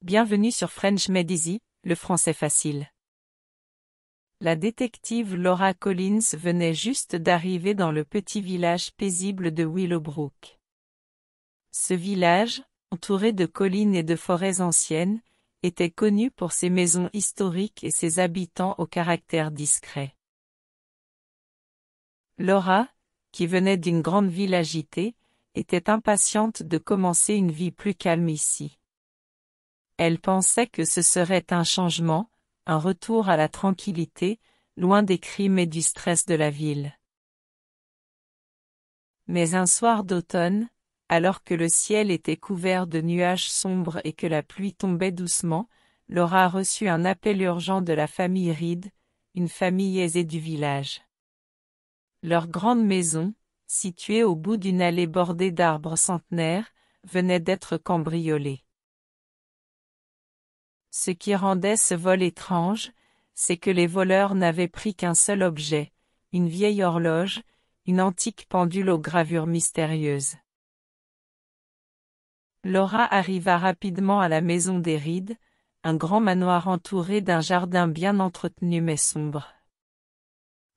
Bienvenue sur French Made Easy, le français facile. La détective Laura Collins venait juste d'arriver dans le petit village paisible de Willowbrook. Ce village, entouré de collines et de forêts anciennes, était connu pour ses maisons historiques et ses habitants au caractère discret. Laura, qui venait d'une grande ville agitée, était impatiente de commencer une vie plus calme ici. Elle pensait que ce serait un changement, un retour à la tranquillité, loin des crimes et du stress de la ville. Mais un soir d'automne, alors que le ciel était couvert de nuages sombres et que la pluie tombait doucement, Laura reçut un appel urgent de la famille Reed, une famille aisée du village. Leur grande maison, située au bout d'une allée bordée d'arbres centenaires, venait d'être cambriolée. Ce qui rendait ce vol étrange, c'est que les voleurs n'avaient pris qu'un seul objet, une vieille horloge, une antique pendule aux gravures mystérieuses. Laura arriva rapidement à la maison des Reed, un grand manoir entouré d'un jardin bien entretenu mais sombre.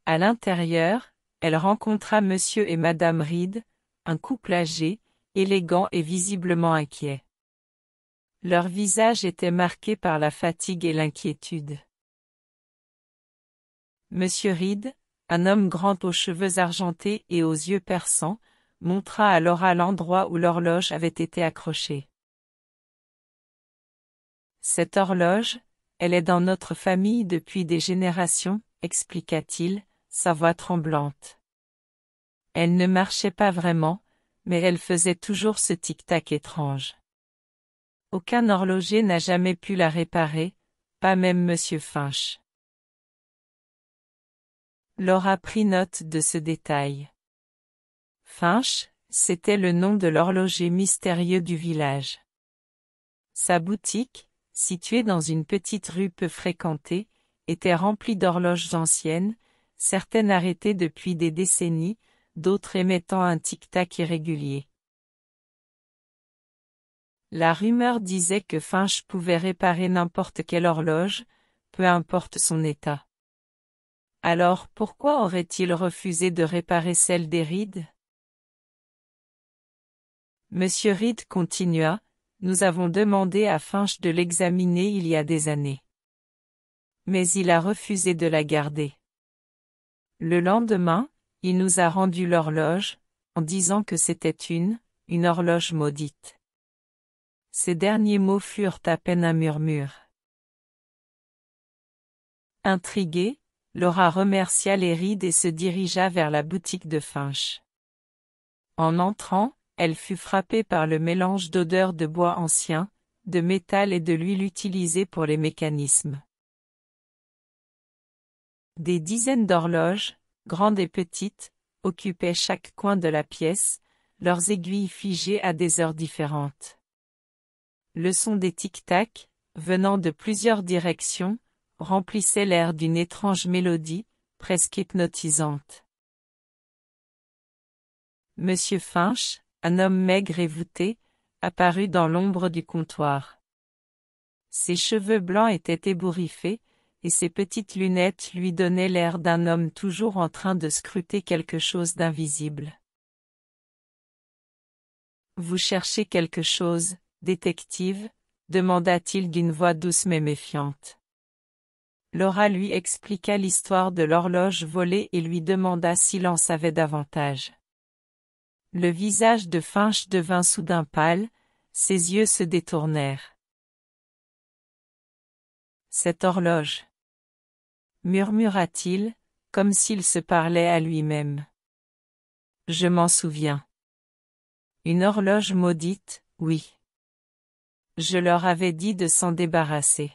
À l'intérieur, elle rencontra Monsieur et Madame Reed, un couple âgé, élégant et visiblement inquiet. Leur visage était marqué par la fatigue et l'inquiétude. Monsieur Reed, un homme grand aux cheveux argentés et aux yeux perçants, montra à Laura l'endroit où l'horloge avait été accrochée. Cette horloge, elle est dans notre famille depuis des générations, expliqua-t-il, sa voix tremblante. Elle ne marchait pas vraiment, mais elle faisait toujours ce tic-tac étrange. Aucun horloger n'a jamais pu la réparer, pas même Monsieur Finch. Laura prit note de ce détail. Finch, c'était le nom de l'horloger mystérieux du village. Sa boutique, située dans une petite rue peu fréquentée, était remplie d'horloges anciennes, certaines arrêtées depuis des décennies, d'autres émettant un tic-tac irrégulier. La rumeur disait que Finch pouvait réparer n'importe quelle horloge, peu importe son état. Alors pourquoi aurait-il refusé de réparer celle des Reed? Monsieur Reed continua, nous avons demandé à Finch de l'examiner il y a des années. Mais il a refusé de la garder. Le lendemain, il nous a rendu l'horloge, en disant que c'était une horloge maudite. Ces derniers mots furent à peine un murmure. Intriguée, Laura remercia les Reed et se dirigea vers la boutique de Finch. En entrant, elle fut frappée par le mélange d'odeurs de bois ancien, de métal et de l'huile utilisée pour les mécanismes. Des dizaines d'horloges, grandes et petites, occupaient chaque coin de la pièce, leurs aiguilles figées à des heures différentes. Le son des tic-tac, venant de plusieurs directions, remplissait l'air d'une étrange mélodie, presque hypnotisante. Monsieur Finch, un homme maigre et voûté, apparut dans l'ombre du comptoir. Ses cheveux blancs étaient ébouriffés, et ses petites lunettes lui donnaient l'air d'un homme toujours en train de scruter quelque chose d'invisible. « Vous cherchez quelque chose, détective ?» demanda-t-il d'une voix douce mais méfiante. Laura lui expliqua l'histoire de l'horloge volée et lui demanda s'il en savait davantage. Le visage de Finch devint soudain pâle, ses yeux se détournèrent. Cette horloge, murmura-t-il, comme s'il se parlait à lui-même. Je m'en souviens. Une horloge maudite, oui. Je leur avais dit de s'en débarrasser.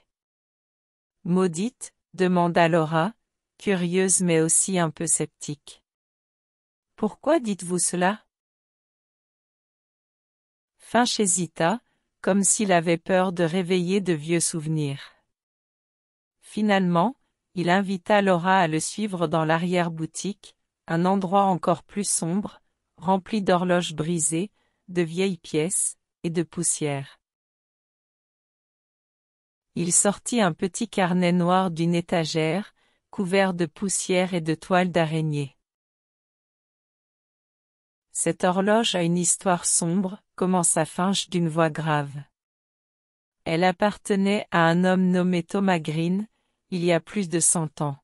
Maudite? Demanda Laura, curieuse mais aussi un peu sceptique. Pourquoi dites-vous cela? Finch hésita, comme s'il avait peur de réveiller de vieux souvenirs. Finalement, il invita Laura à le suivre dans l'arrière-boutique, un endroit encore plus sombre, rempli d'horloges brisées, de vieilles pièces, et de poussière. Il sortit un petit carnet noir d'une étagère, couvert de poussière et de toiles d'araignée. Cette horloge a une histoire sombre, commença Finch d'une voix grave. Elle appartenait à un homme nommé Thomas Green, il y a plus de 100 ans.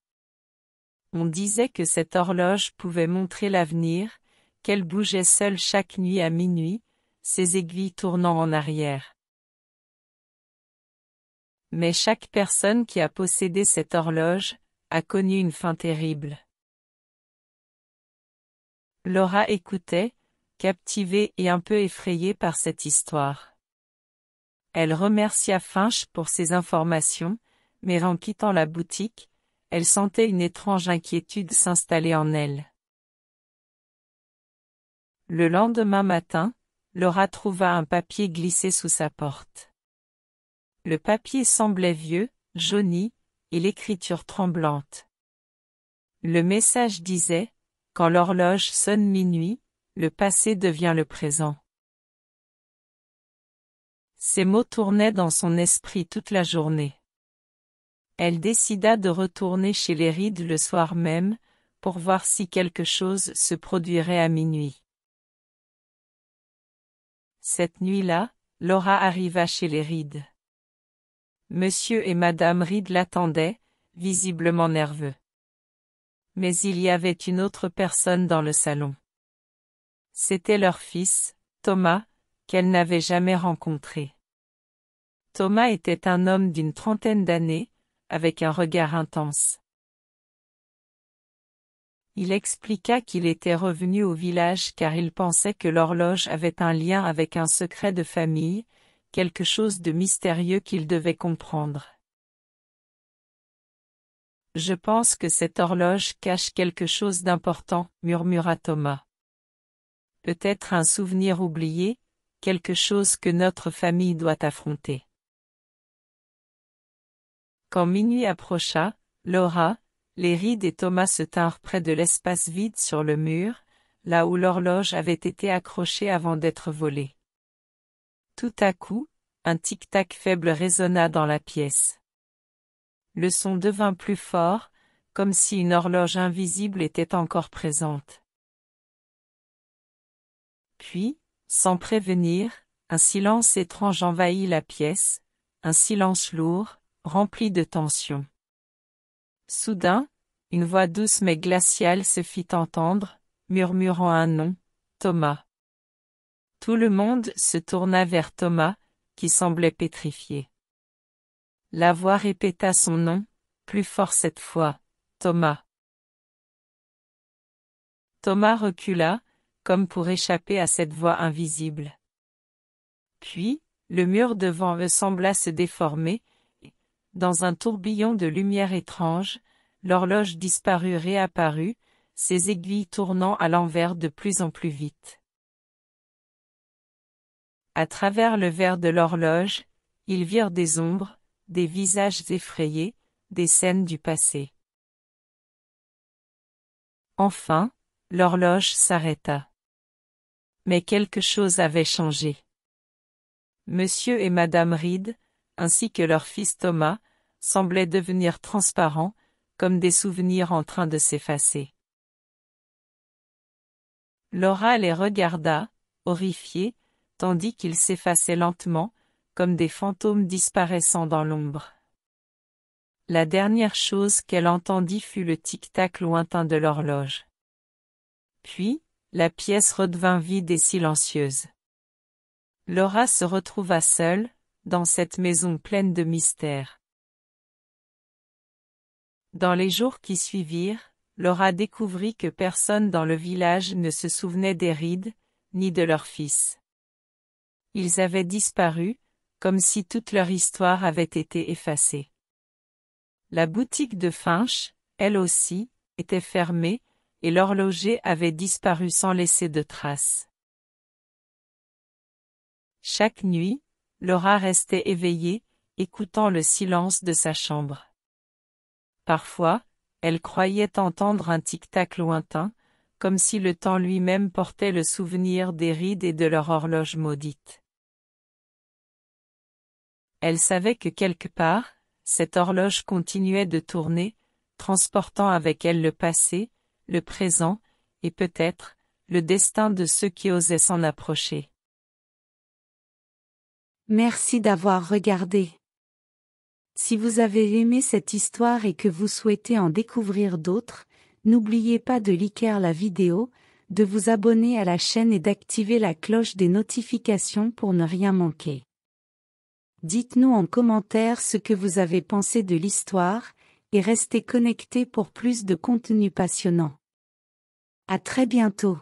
On disait que cette horloge pouvait montrer l'avenir, qu'elle bougeait seule chaque nuit à minuit, ses aiguilles tournant en arrière. Mais chaque personne qui a possédé cette horloge a connu une fin terrible. Laura écoutait, captivée et un peu effrayée par cette histoire. Elle remercia Finch pour ses informations, mais en quittant la boutique, elle sentait une étrange inquiétude s'installer en elle. Le lendemain matin, Laura trouva un papier glissé sous sa porte. Le papier semblait vieux, jauni, et l'écriture tremblante. Le message disait « Quand l'horloge sonne minuit, le passé devient le présent ». Ces mots tournaient dans son esprit toute la journée. Elle décida de retourner chez les Reed le soir même, pour voir si quelque chose se produirait à minuit. Cette nuit-là, Laura arriva chez les Reed. Monsieur et Madame Reed l'attendaient, visiblement nerveux. Mais il y avait une autre personne dans le salon. C'était leur fils, Thomas, qu'elle n'avait jamais rencontré. Thomas était un homme d'une trentaine d'années, avec un regard intense. Il expliqua qu'il était revenu au village car il pensait que l'horloge avait un lien avec un secret de famille, quelque chose de mystérieux qu'il devait comprendre. « Je pense que cette horloge cache quelque chose d'important, » murmura Thomas. « Peut-être un souvenir oublié, quelque chose que notre famille doit affronter. » Quand minuit approcha, Laura, les Reed et Thomas se tinrent près de l'espace vide sur le mur, là où l'horloge avait été accrochée avant d'être volée. Tout à coup, un tic-tac faible résonna dans la pièce. Le son devint plus fort, comme si une horloge invisible était encore présente. Puis, sans prévenir, un silence étrange envahit la pièce, un silence lourd, rempli de tension. Soudain, une voix douce mais glaciale se fit entendre, murmurant un nom, Thomas. Tout le monde se tourna vers Thomas, qui semblait pétrifié. La voix répéta son nom, plus fort cette fois, Thomas. Thomas recula, comme pour échapper à cette voix invisible. Puis, le mur devant eux sembla se déformer, et, dans un tourbillon de lumière étrange, l'horloge disparut réapparut, ses aiguilles tournant à l'envers de plus en plus vite. À travers le verre de l'horloge, ils virent des ombres, des visages effrayés, des scènes du passé. Enfin, l'horloge s'arrêta. Mais quelque chose avait changé. Monsieur et Madame Reed, ainsi que leur fils Thomas, semblaient devenir transparents, comme des souvenirs en train de s'effacer. Laura les regarda, horrifiée, tandis qu'ils s'effaçaient lentement, comme des fantômes disparaissant dans l'ombre. La dernière chose qu'elle entendit fut le tic-tac lointain de l'horloge. Puis, la pièce redevint vide et silencieuse. Laura se retrouva seule, dans cette maison pleine de mystères. Dans les jours qui suivirent, Laura découvrit que personne dans le village ne se souvenait des Reed, ni de leur fils. Ils avaient disparu, comme si toute leur histoire avait été effacée. La boutique de Finch, elle aussi, était fermée, et l'horloger avait disparu sans laisser de traces. Chaque nuit, Laura restait éveillée, écoutant le silence de sa chambre. Parfois, elle croyait entendre un tic-tac lointain, comme si le temps lui-même portait le souvenir des Reed et de leur horloge maudite. Elle savait que quelque part, cette horloge continuait de tourner, transportant avec elle le passé, le présent, et peut-être, le destin de ceux qui osaient s'en approcher. Merci d'avoir regardé. Si vous avez aimé cette histoire et que vous souhaitez en découvrir d'autres, n'oubliez pas de liker la vidéo, de vous abonner à la chaîne et d'activer la cloche des notifications pour ne rien manquer. Dites-nous en commentaire ce que vous avez pensé de l'histoire, et restez connectés pour plus de contenu passionnant. À très bientôt.